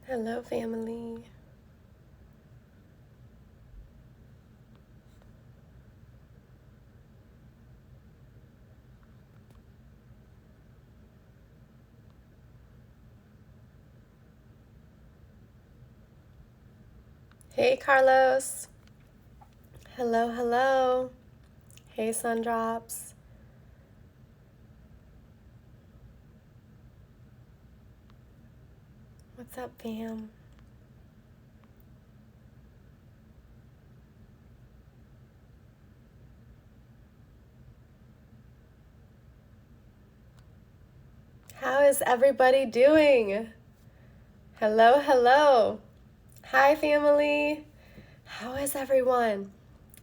Hello, family. Hey, Carlos. Hello, hello. Hey, Sundrops. What's up, fam? How is everybody doing? Hello, hello. Hi, family. How is everyone?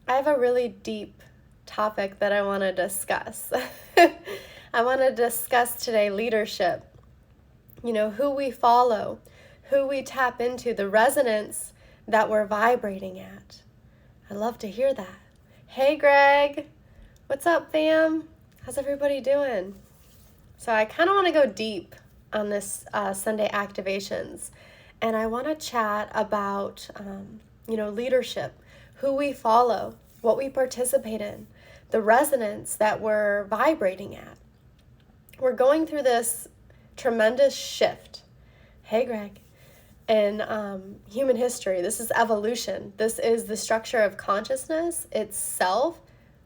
I have a really deep topic that I want to discuss. I want to discuss today leadership. You know, who we follow, who we tap into, the resonance that we're vibrating at. I love to hear that. Hey, Greg. What's up, fam? How's everybody doing? So I kind of want to go deep on this Sunday activations, and I want to chat about, leadership, who we follow, what we participate in, the resonance that we're vibrating at. We're going through this tremendous shift. Hey, Greg. In human history, this is evolution. This is the structure of consciousness itself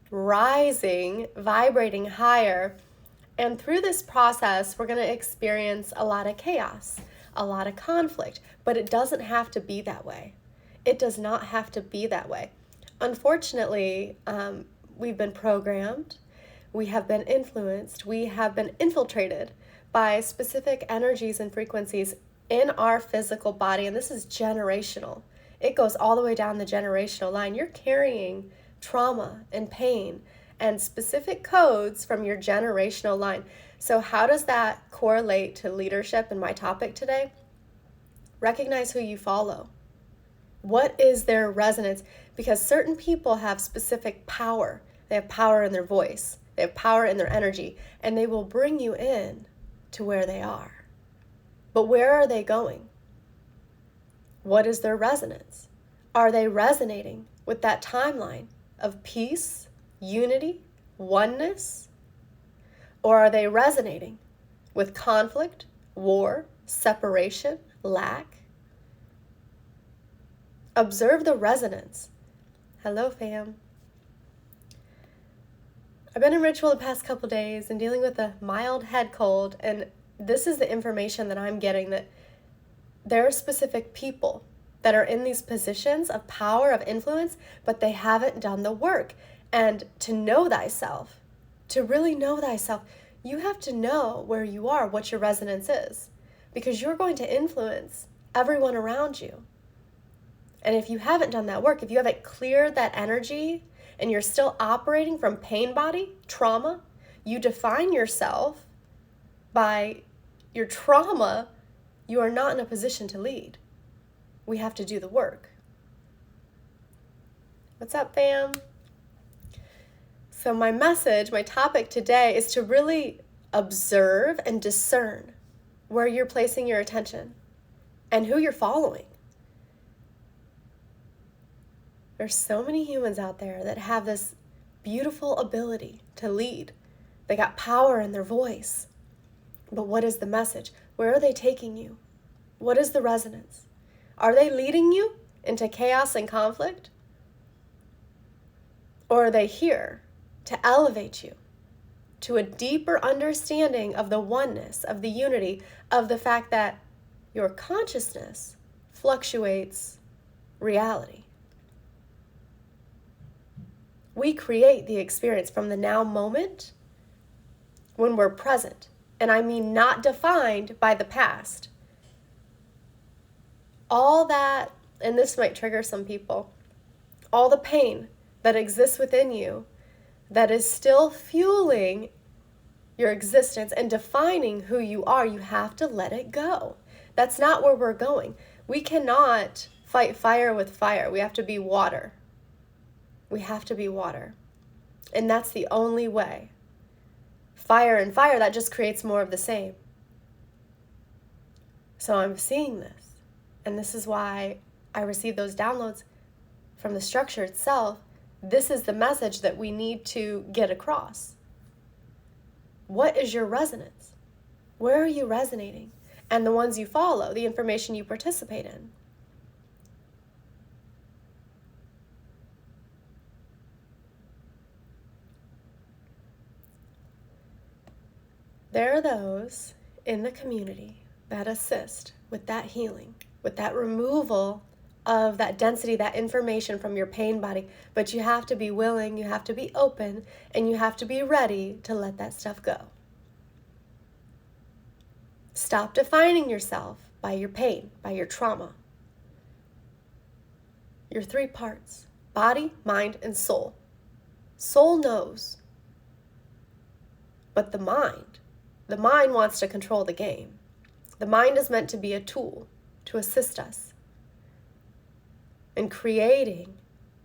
rising, vibrating higher. And through this process, we're going to experience a lot of chaos, a lot of conflict, but it doesn't have to be that way. It does not have to be that way. Unfortunately, we've been programmed, we have been influenced, we have been infiltrated by specific energies and frequencies in our physical body, and this is generational. It goes all the way down the generational line. You're carrying trauma and pain and specific codes from your generational line. So how does that correlate to leadership and my topic today? Recognize who you follow. What is their resonance? Because certain people have specific power. They have power in their voice. They have power in their energy, and they will bring you in to where they are. But where are they going? What is their resonance? Are they resonating with that timeline of peace, unity, oneness? Or are they resonating with conflict, war, separation, lack? Observe the resonance. Hello, fam. I've been in ritual the past couple days and dealing with a mild head cold, and this is the information that I'm getting, that there are specific people that are in these positions of power, of influence, but they haven't done the work. And to know thyself, to really know thyself, you have to know where you are, what your resonance is, because you're going to influence everyone around you. And if you haven't done that work, if you haven't cleared that energy and you're still operating from pain body, trauma, you define yourself by your trauma, you are not in a position to lead. We have to do the work. What's up, fam? So my message, my topic today is to really observe and discern where you're placing your attention and who you're following. There's so many humans out there that have this beautiful ability to lead. They got power in their voice. But what is the message? Where are they taking you? What is the resonance? Are they leading you into chaos and conflict? Or are they here to elevate you to a deeper understanding of the oneness, of the unity, of the fact that your consciousness fluctuates reality? We create the experience from the now moment when we're present. And I mean not defined by the past. All that, and this might trigger some people, all the pain that exists within you that is still fueling your existence and defining who you are, you have to let it go. That's not where we're going. We cannot fight fire with fire. We have to be water. We have to be water. And that's the only way. Fire and fire, that just creates more of the same. So I'm seeing this. And this is why I receive those downloads from the structure itself. This is the message that we need to get across. What is your resonance? Where are you resonating? And the ones you follow, the information you participate in. There are those in the community that assist with that healing, with that removal of that density, that information from your pain body. But you have to be willing, you have to be open, and you have to be ready to let that stuff go. Stop defining yourself by your pain, by your trauma. Your three parts: body, mind, and soul. Soul knows, but the mind wants to control the game. The mind is meant to be a tool to assist us in creating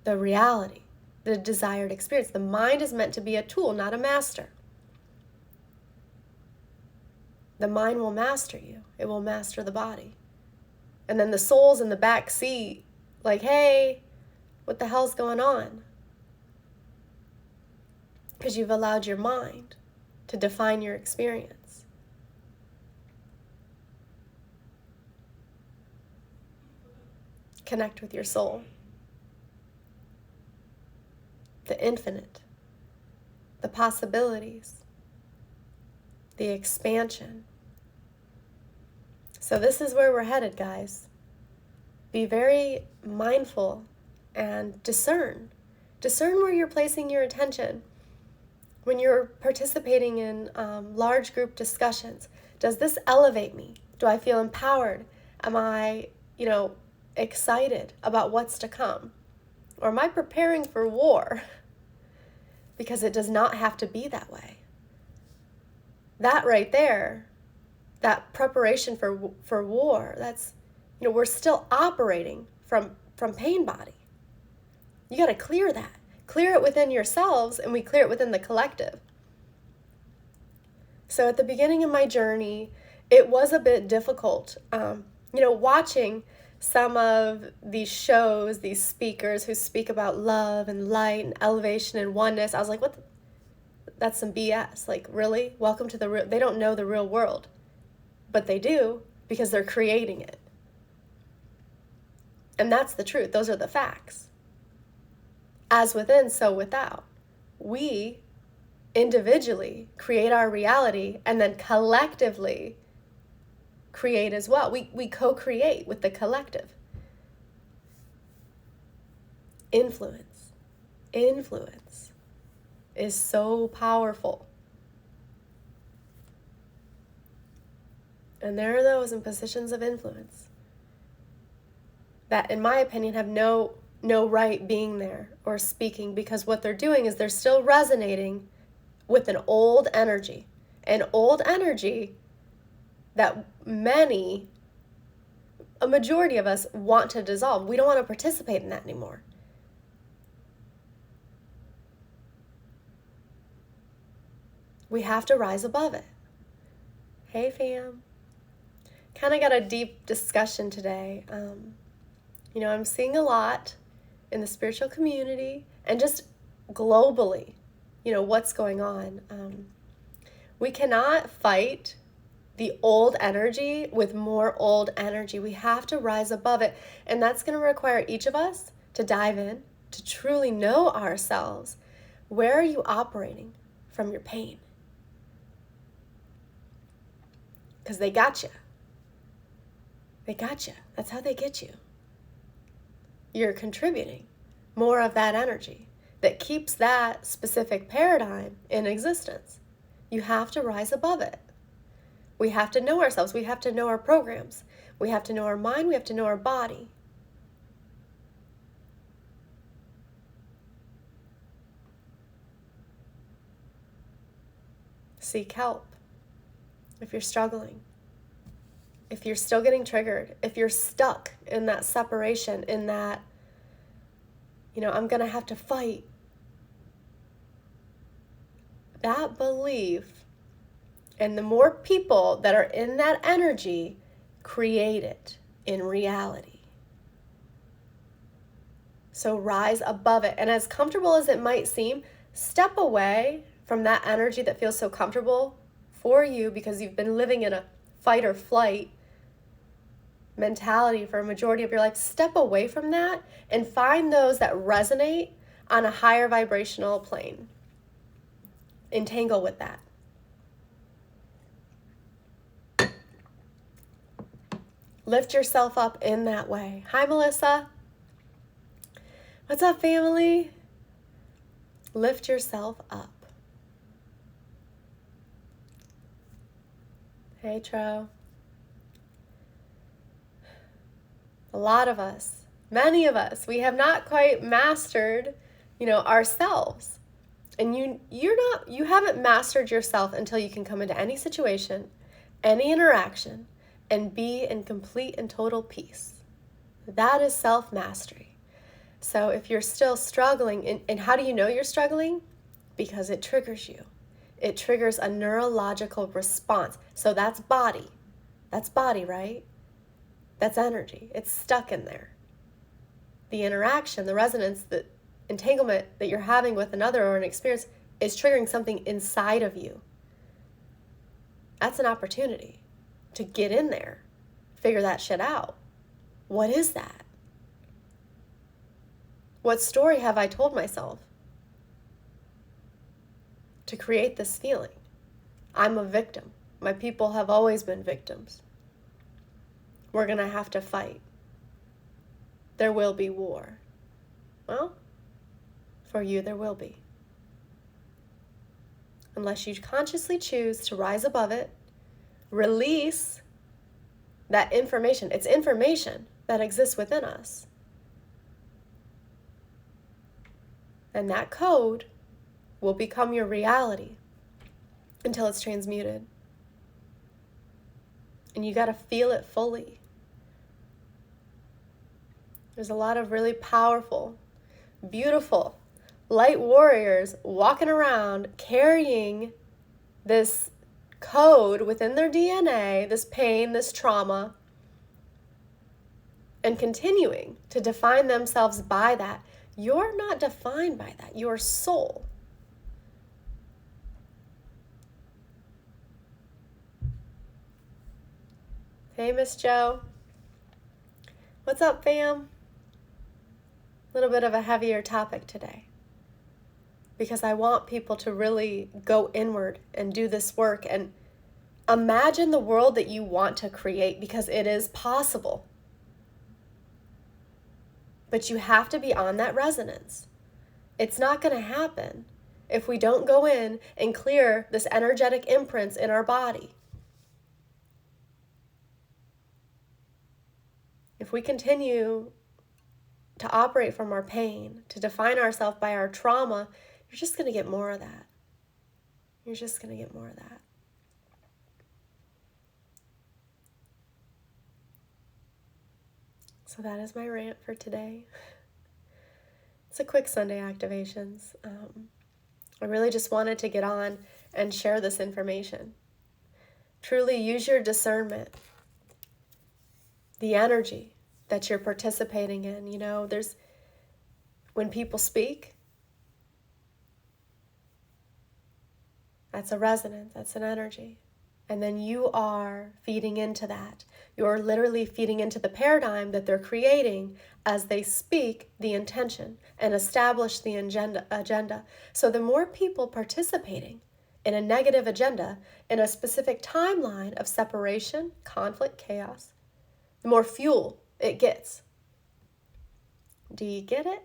the reality, the desired experience. The mind is meant to be a tool, not a master. The mind will master you. It will master the body. And then the soul's in the back seat, like, hey, what the hell's going on? Because you've allowed your mind to define your experience. Connect with your soul. The infinite. The possibilities. The expansion. So this is where we're headed, guys. Be very mindful and discern. Discern where you're placing your attention. When you're participating in large group discussions, does this elevate me? Do I feel empowered? Am I, excited about what's to come? Or am I preparing for war? Because it does not have to be that way. That right there, that preparation for war, that's, we're still operating from pain body. You got to clear that. Clear it within yourselves, and we clear it within the collective. So at the beginning of my journey, it was a bit difficult. Watching some of these shows, these speakers who speak about love and light and elevation and oneness, I was like, that's some BS. Like, really? Welcome to the real. They don't know the real world, but they do because they're creating it. And that's the truth. Those are the facts. As within, so without. We individually create our reality and then collectively create as well. We co-create with the collective. Influence is so powerful. And there are those in positions of influence that, in my opinion, have no right being there or speaking, because what they're doing is they're still resonating with an old energy that a majority of us want to dissolve. We don't want to participate in that anymore. We have to rise above it. Hey, fam. Kind of got a deep discussion today. I'm seeing a lot in the spiritual community and just globally, what's going on. We cannot fight the old energy with more old energy. We have to rise above it. And that's going to require each of us to dive in, to truly know ourselves. Where are you operating from your pain? Because they got you. They got you. That's how they get you. You're contributing more of that energy that keeps that specific paradigm in existence. You have to rise above it. We have to know ourselves. We have to know our programs. We have to know our mind. We have to know our body. Seek help if you're struggling. If you're still getting triggered, if you're stuck in that separation, in that, I'm going to have to fight. That belief, and the more people that are in that energy, create it. in reality. So rise above it. And as comfortable as it might seem, step away from that energy that feels so comfortable for you because you've been living in a fight or flight mentality for a majority of your life. Step away from that and find those that resonate on a higher vibrational plane. Entangle with that. Lift yourself up in that way. Hi, Melissa. What's up, family? Lift yourself up. Hey, Tro. A lot of us, many of us, we have not quite mastered, ourselves. And you haven't mastered yourself until you can come into any situation, any interaction, and be in complete and total peace. That is self-mastery. So if you're still struggling, and how do you know you're struggling? Because it triggers you. It triggers a neurological response. So that's body. That's body, right? That's energy. It's stuck in there. The interaction, the resonance, the entanglement that you're having with another or an experience is triggering something inside of you. That's an opportunity to get in there, figure that shit out. What is that? What story have I told myself to create this feeling? I'm a victim. My people have always been victims. We're going to have to fight. There will be war. Well, for you there will be. Unless you consciously choose to rise above it, release that information. It's information that exists within us. And that code will become your reality until it's transmuted. And you got to feel it fully. There's a lot of really powerful, beautiful, light warriors walking around carrying this code within their DNA, this pain, this trauma, and continuing to define themselves by that. You're not defined by that. Your soul. Hey, Miss Joe. What's up, fam? A little bit of a heavier topic today because I want people to really go inward and do this work and imagine the world that you want to create, because it is possible. But you have to be on that resonance. It's not going to happen if we don't go in and clear this energetic imprints in our body. If we continue to operate from our pain, to define ourselves by our trauma, you're just going to get more of that. You're just going to get more of that. So that is my rant for today. It's a quick Sunday activations. I really just wanted to get on and share this information. Truly use your discernment. The energy that you're participating in. There's, when people speak, that's a resonance, that's an energy. And then you are feeding into that. You're literally feeding into the paradigm that they're creating as they speak the intention and establish the agenda. So the more people participating in a negative agenda, in a specific timeline of separation, conflict, chaos, the more fuel it gets. Do you get it?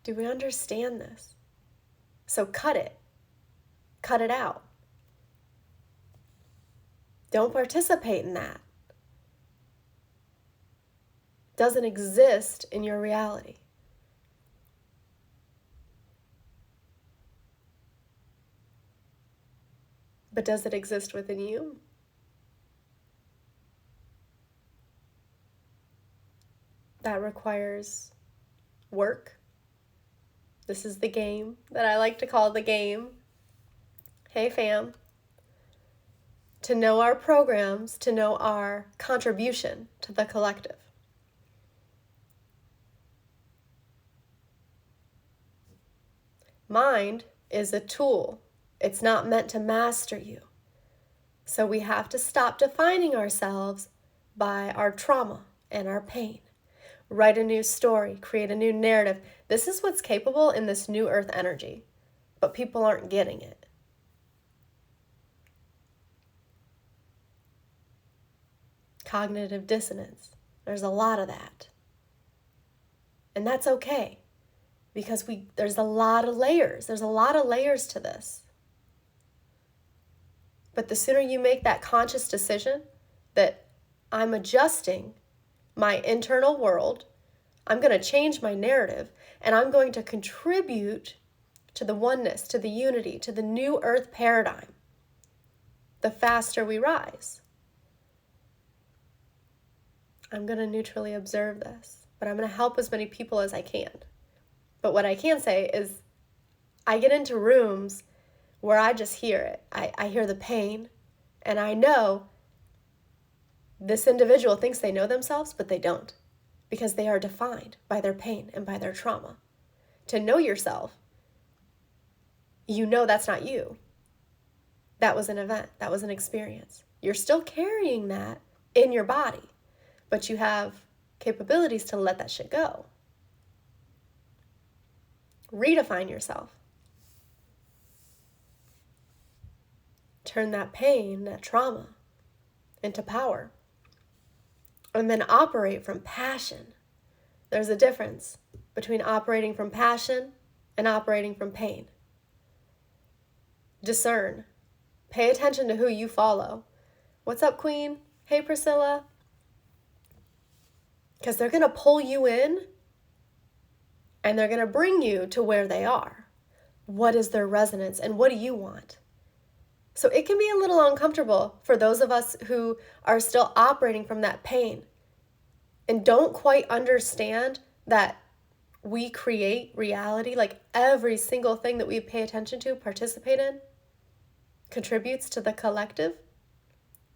Do we understand this? So cut it. Cut it out. Don't participate in that. It doesn't exist in your reality. But does it exist within you? That requires work. This is the game that I like to call the game. Hey, fam. to know our programs, to know our contribution to the collective. Mind is a tool. It's not meant to master you. So we have to stop defining ourselves by our trauma and our pain. Write a new story, create a new narrative. This is what's capable in this new earth energy, but people aren't getting it. Cognitive dissonance. There's a lot of that. And that's okay, because there's a lot of layers. There's a lot of layers to this. But the sooner you make that conscious decision that I'm adjusting my internal world, I'm going to change my narrative, and I'm going to contribute to the oneness, to the unity, to the new earth paradigm, the faster we rise. I'm going to neutrally observe this, but I'm going to help as many people as I can. But what I can say is I get into rooms where I just hear it. I hear the pain, and I know this individual thinks they know themselves, but they don't, because they are defined by their pain and by their trauma. To know yourself, you know that's not you. That was an event. That was an experience. You're still carrying that in your body, but you have capabilities to let that shit go. Redefine yourself. Turn that pain, that trauma, into power. And then operate from passion. There's a difference between operating from passion and operating from pain. Discern. Pay attention to who you follow. What's up, Queen? Hey, Priscilla. Because they're going to pull you in, and they're going to bring you to where they are. What is their resonance, and what do you want? So it can be a little uncomfortable for those of us who are still operating from that pain and don't quite understand that we create reality. Like every single thing that we pay attention to, participate in, contributes to the collective.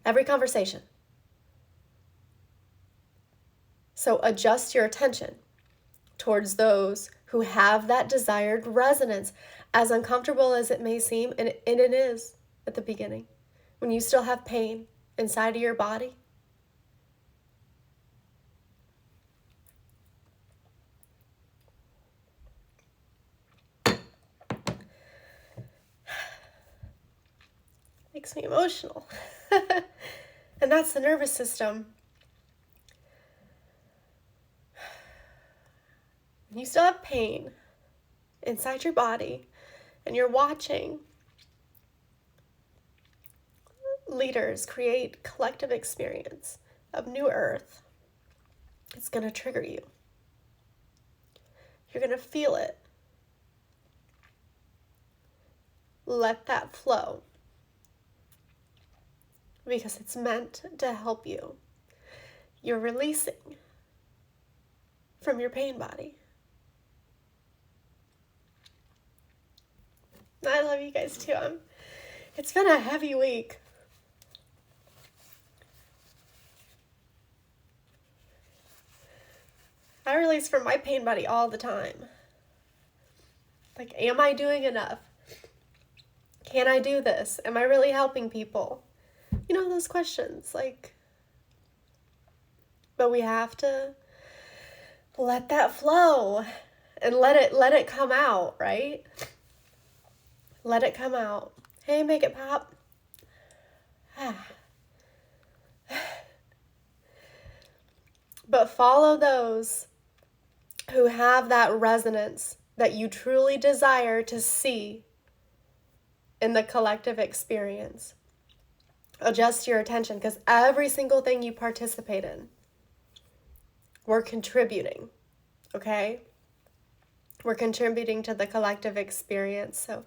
Every conversation. So adjust your attention towards those who have that desired resonance, as uncomfortable as it may seem, and it is at the beginning, when you still have pain inside of your body. Makes me emotional. And that's the nervous system. You still have pain inside your body, and you're watching leaders create collective experience of new earth. It's going to trigger you. You're going to feel it. Let that flow, because it's meant to help you. You're releasing from your pain body. I love you guys too. It's been a heavy week. I release from my pain body all the time. Like, am I doing enough? Can I do this? Am I really helping people? You know, those questions, like, but we have to let that flow and let it come out, right? Let it come out. Hey, make it pop. But follow those who have that resonance that you truly desire to see in the collective experience. Adjust your attention, because every single thing you participate in, we're contributing, okay? We're contributing to the collective experience. So,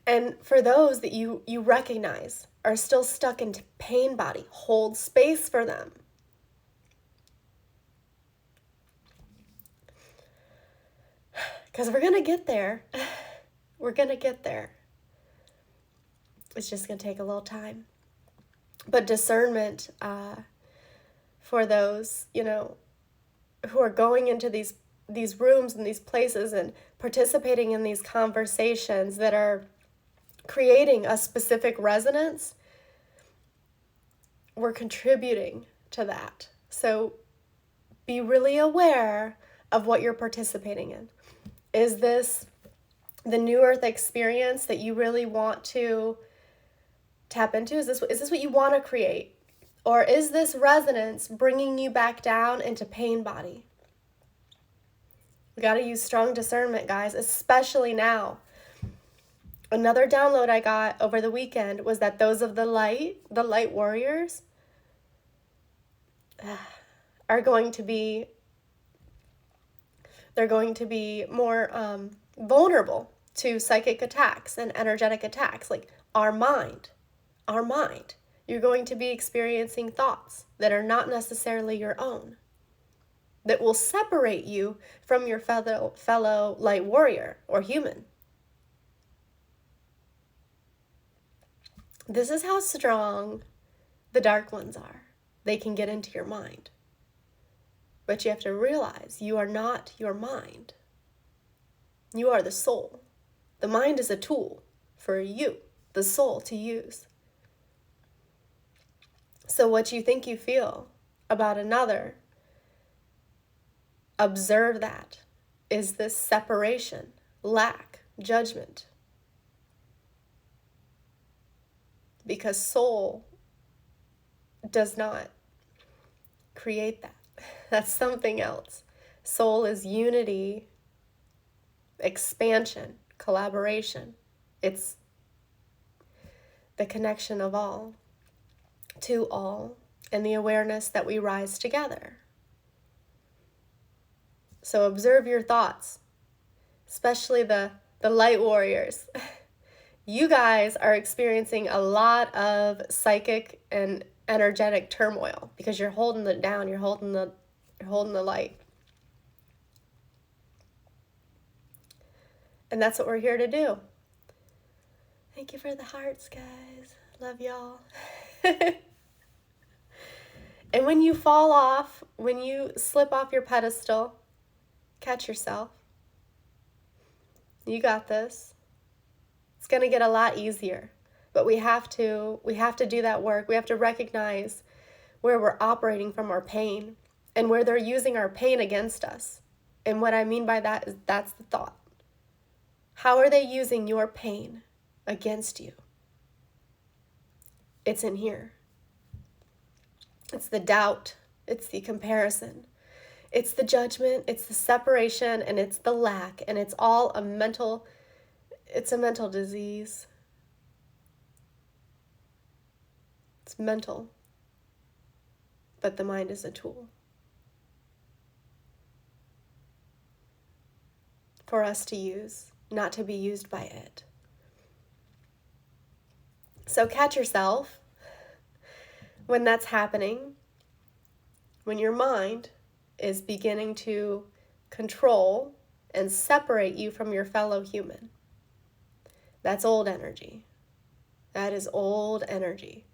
and for those that you recognize are still stuck in pain body, hold space for them. Because we're going to get there. We're going to get there. It's just going to take a little time. But discernment for those, who are going into these rooms and these places and participating in these conversations that are creating a specific resonance, we're contributing to that. So be really aware of what you're participating in. Is this the new earth experience that you really want to tap into? Is this what you want to create? Or is this resonance bringing you back down into pain body? We got to use strong discernment, guys, especially now. Another download I got over the weekend was that those of the light warriors, are going to be more vulnerable to psychic attacks and energetic attacks, like our mind. You're going to be experiencing thoughts that are not necessarily your own, that will separate you from your fellow light warrior or human. This is how strong the dark ones are. They can get into your mind. But you have to realize you are not your mind. You are the soul. The mind is a tool for you, the soul, to use. So what you think you feel about another, observe that. Is this separation, lack, judgment? Because soul does not create that. That's something else. Soul is unity, expansion, collaboration. It's the connection of all to all, and the awareness that we rise together. So observe your thoughts, especially the light warriors. You guys are experiencing a lot of psychic and energetic turmoil because you're holding it down, you're holding the light. And that's what we're here to do. Thank you for the hearts, guys. Love y'all. And when you fall off, when you slip off your pedestal, catch yourself. You got this. It's going to get a lot easier. But we have to do that work. We have to recognize where we're operating from our pain and where they're using our pain against us. And what I mean by that is that's the thought. How are they using your pain against you? It's in here. It's the doubt. It's the comparison. It's the judgment. It's the separation. And it's the lack. And it's all a mental disease. It's mental. But the mind is a tool for us to use, not to be used by it. So catch yourself when that's happening, when your mind is beginning to control and separate you from your fellow human. That's old energy. That is old energy.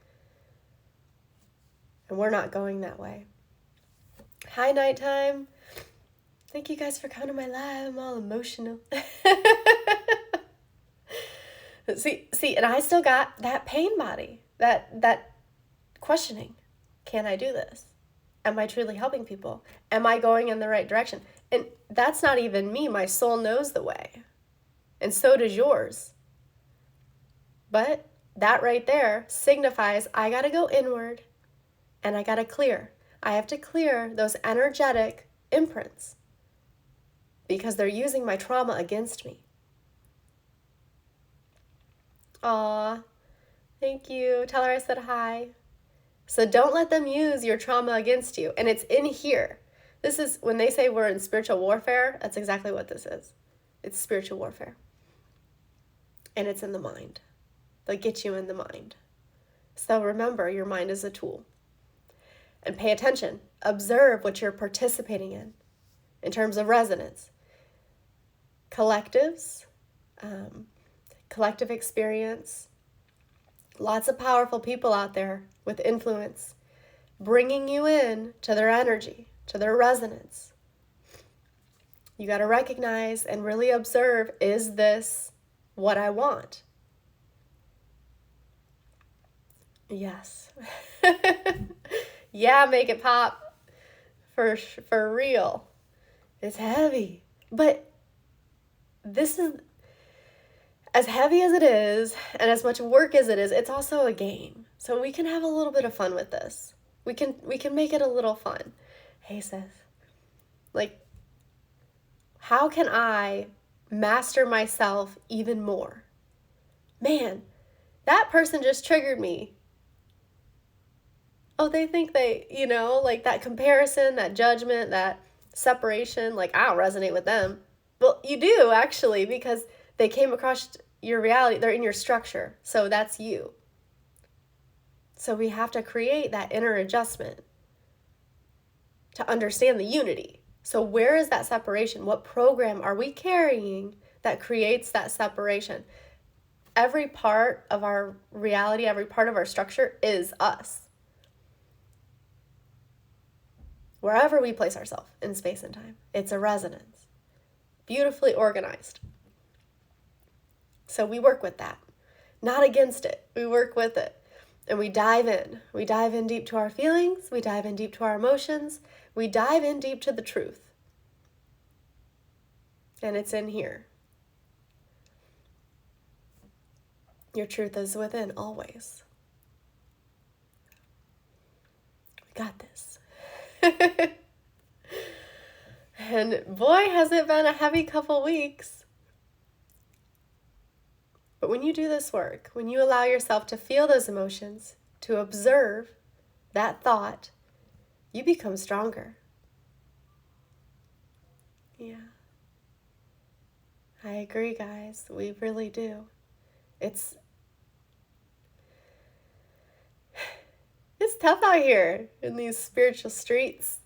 And we're not going that way. Hi, nighttime. Thank you guys for coming to my live. I'm all emotional. See, and I still got that pain body, that questioning. Can I do this? Am I truly helping people? Am I going in the right direction? And that's not even me. My soul knows the way. And so does yours. But that right there signifies I got to go inward and I got to clear. I have to clear those energetic imprints because they're using my trauma against me. Aw, thank you. Tell her I said hi. So don't let them use your trauma against you. And it's in here. This is, when they say we're in spiritual warfare, that's exactly what this is. It's spiritual warfare. And it's in the mind. They'll get you in the mind. So remember, your mind is a tool. And pay attention. Observe what you're participating in terms of resonance. Collectives, collective experience, Lots of powerful people out there with influence, bringing you in to their energy, to their resonance. You got to recognize and really observe, is this what I want? Yes. Yeah, make it pop. For real. It's heavy. But this is, as heavy as it is, and as much work as it is, it's also a game. So we can have a little bit of fun with this. We can make it a little fun. Hey, sis. Like, how can I master myself even more? Man, that person just triggered me. Oh, they think they, like that comparison, that judgment, that separation, like I don't resonate with them. Well, you do actually, because they came across your reality. They're in your structure. So that's you. So we have to create that inner adjustment to understand the unity. So where is that separation? What program are we carrying that creates that separation? Every part of our reality, every part of our structure is us. Wherever we place ourselves in space and time, it's a resonance. Beautifully organized. So we work with that. Not against it. We work with it. And we dive in. We dive in deep to our feelings. We dive in deep to our emotions. We dive in deep to the truth. And it's in here. Your truth is within always. We got this. And boy, has it been a heavy couple weeks. But when you do this work, when you allow yourself to feel those emotions, to observe that thought, you become stronger. Yeah. I agree, guys. We really do. It's tough out here in these spiritual streets.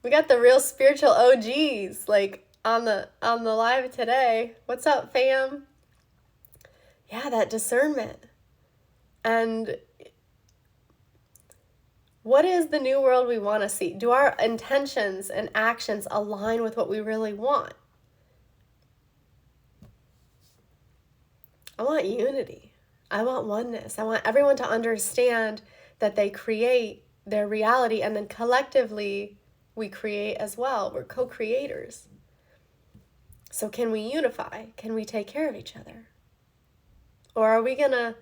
We got the real spiritual OGs like on the live today. What's up, fam? Yeah, that discernment. And what is the new world we want to see? Do our intentions and actions align with what we really want? I want unity. I want oneness. I want everyone to understand that they create their reality, and then collectively we create as well. We're co-creators. So can we unify? Can we take care of each other? Or are we going to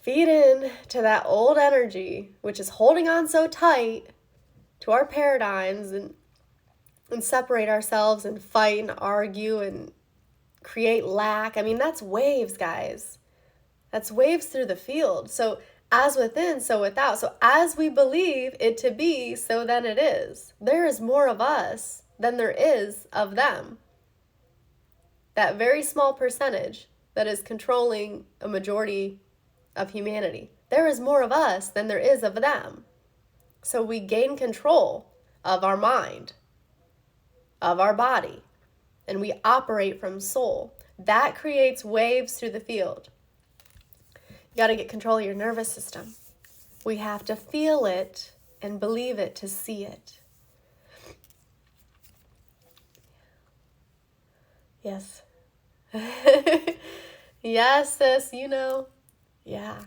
feed in to that old energy, which is holding on so tight to our paradigms and separate ourselves and fight and argue and create lack? I mean, that's waves, guys. That's waves through the field. So as within, so without. So as we believe it to be, so then it is. There is more of us than there is of them. That very small percentage that is controlling a majority of humanity. There is more of us than there is of them. So we gain control of our mind, of our body, and we operate from soul. That creates waves through the field. You got to get control of your nervous system. We have to feel it and believe it to see it. Yes. Yes, sis, Yeah.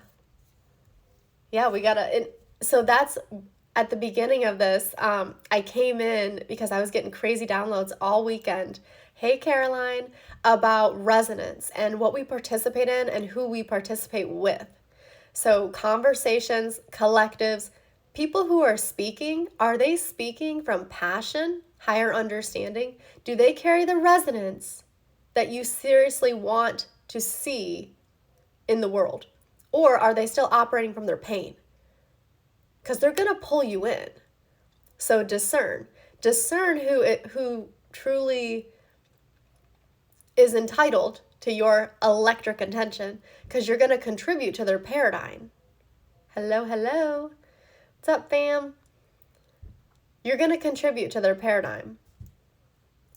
Yeah, we got to. So that's at the beginning of this. I came in because I was getting crazy downloads all weekend. Hey, Caroline, about resonance and what we participate in and who we participate with. So conversations, collectives, people who are speaking, are they speaking from passion, higher understanding? Do they carry the resonance that you seriously want to see in the world? Or are they still operating from their pain? Because they're going to pull you in. So discern who truly is entitled to your electric attention, because you're going to contribute to their paradigm. Hello. What's up, fam? You're going to contribute to their paradigm.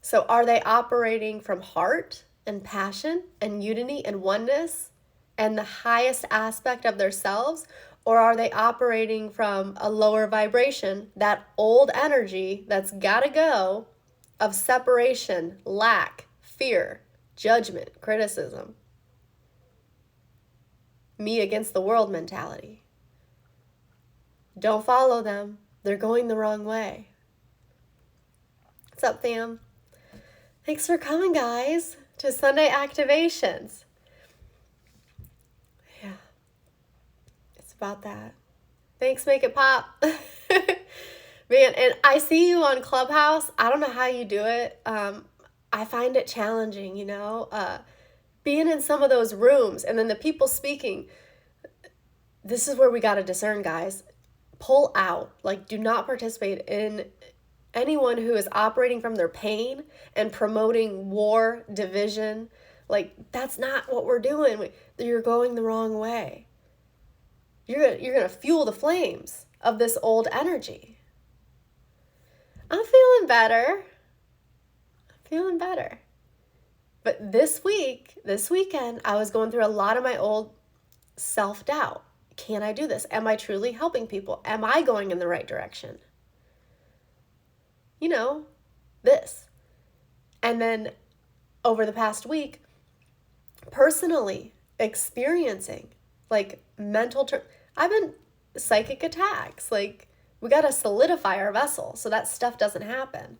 So are they operating from heart and passion and unity and oneness and the highest aspect of themselves? Or are they operating from a lower vibration, that old energy that's gotta go, of separation, lack, fear, judgment, criticism, me against the world mentality? Don't follow them. They're going the wrong way. What's up, fam? Thanks for coming, guys, to Sunday activations. Yeah, it's about that. Thanks, Make It Pop. Man, and I see you on Clubhouse. I don't know how you do it. I find it challenging, being in some of those rooms and then the people speaking. This is where we got to discern, guys. Pull out. Like, do not participate in anyone who is operating from their pain and promoting war, division. Like, that's not what we're doing. You're going the wrong way. You're gonna fuel the flames of this old energy. I'm feeling better. But this weekend, I was going through a lot of my old self-doubt. Can I do this? Am I truly helping people? Am I going in the right direction? This. And then over the past week, personally experiencing like I've been psychic attacks. Like, we got to solidify our vessel so that stuff doesn't happen.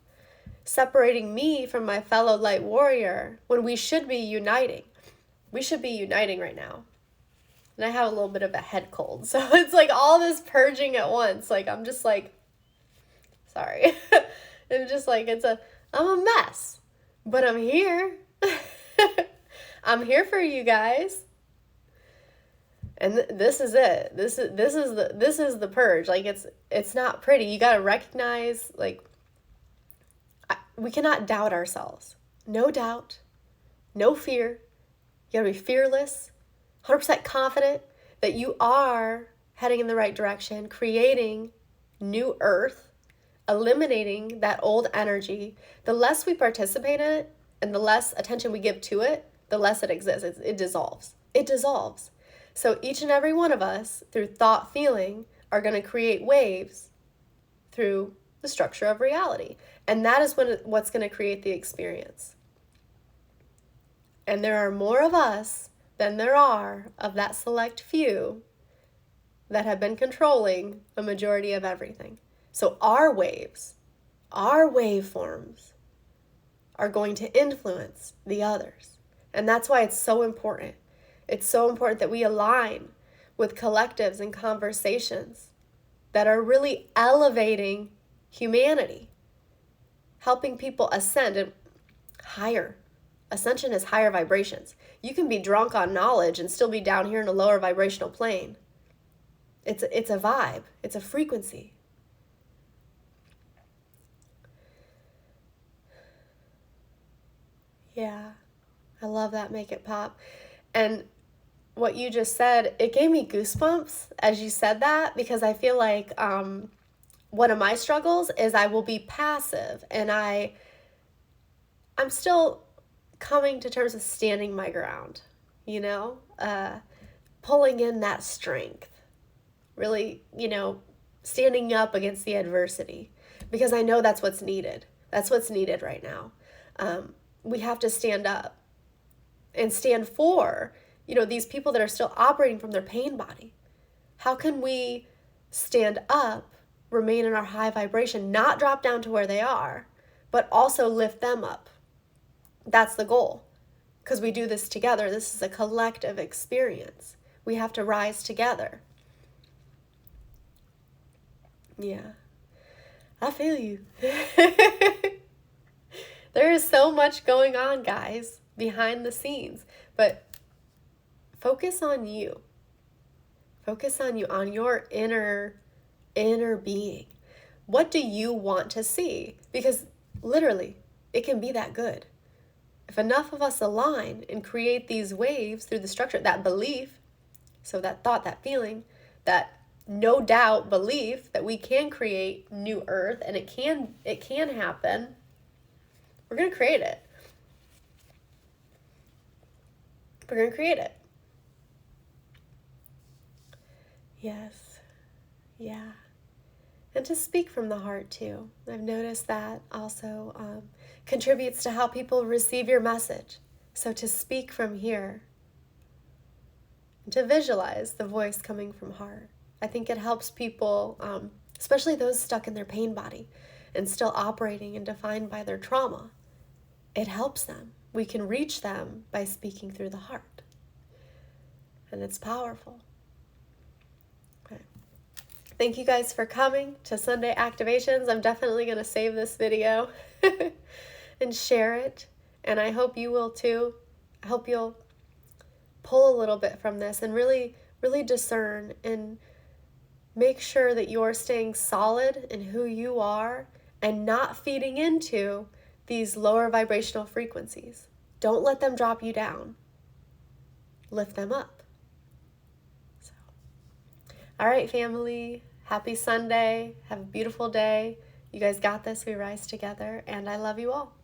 Separating me from my fellow light warrior when we should be uniting. We should be uniting right now. And I have a little bit of a head cold. So it's like all this purging at once. Like, I'm just like, sorry. And just like, I'm a mess. But I'm here. I'm here for you guys. And this is it. This is the purge. Like, it's not pretty. You got to recognize, like, we cannot doubt ourselves. No doubt. No fear. You got to be fearless. 100% confident that you are heading in the right direction, creating new earth, eliminating that old energy. The less we participate in it and the less attention we give to it, the less it exists. It dissolves. It dissolves. So each and every one of us, through thought, feeling, are going to create waves through the structure of reality. And that is what's going to create the experience. And there are more of us than there are of that select few that have been controlling a majority of everything. So our waves, our waveforms are going to influence the others. And that's why it's so important. It's so important that we align with collectives and conversations that are really elevating humanity, helping people ascend and higher. Ascension is higher vibrations. You can be drunk on knowledge and still be down here in a lower vibrational plane. It's a vibe. It's a frequency. Yeah, I love that. Make it pop. And what you just said, it gave me goosebumps as you said that, because I feel like one of my struggles is I will be passive, and I'm still coming to terms with standing my ground, pulling in that strength, really, standing up against the adversity, because I know that's what's needed. That's what's needed right now. We have to stand up and stand for, these people that are still operating from their pain body. How can we stand up, remain in our high vibration, not drop down to where they are, but also lift them up? That's the goal, because we do this together. This is a collective experience. We have to rise together. Yeah, I feel you. There is so much going on, guys, behind the scenes, but focus on you. Focus on you, on your inner being. What do you want to see? Because literally, it can be that good. If enough of us align and create these waves through the structure, that belief, so that thought, that feeling, that no doubt belief that we can create new earth and it can happen, we're going to create it. we're going to create it. Yes. Yeah. And to speak from the heart too. I've noticed that also contributes to how people receive your message. So to speak from here, and to visualize the voice coming from heart. I think it helps people, especially those stuck in their pain body and still operating and defined by their trauma. It helps them. We can reach them by speaking through the heart. And it's powerful. Okay. Thank you guys for coming to Sunday Activations. I'm definitely going to save this video and share it. And I hope you will too. I hope you'll pull a little bit from this and really, really discern and make sure that you're staying solid in who you are and not feeding into these lower vibrational frequencies. Don't let them drop you down. Lift them up. So, all right, family. Happy Sunday. Have a beautiful day. You guys got this. We rise together. And I love you all.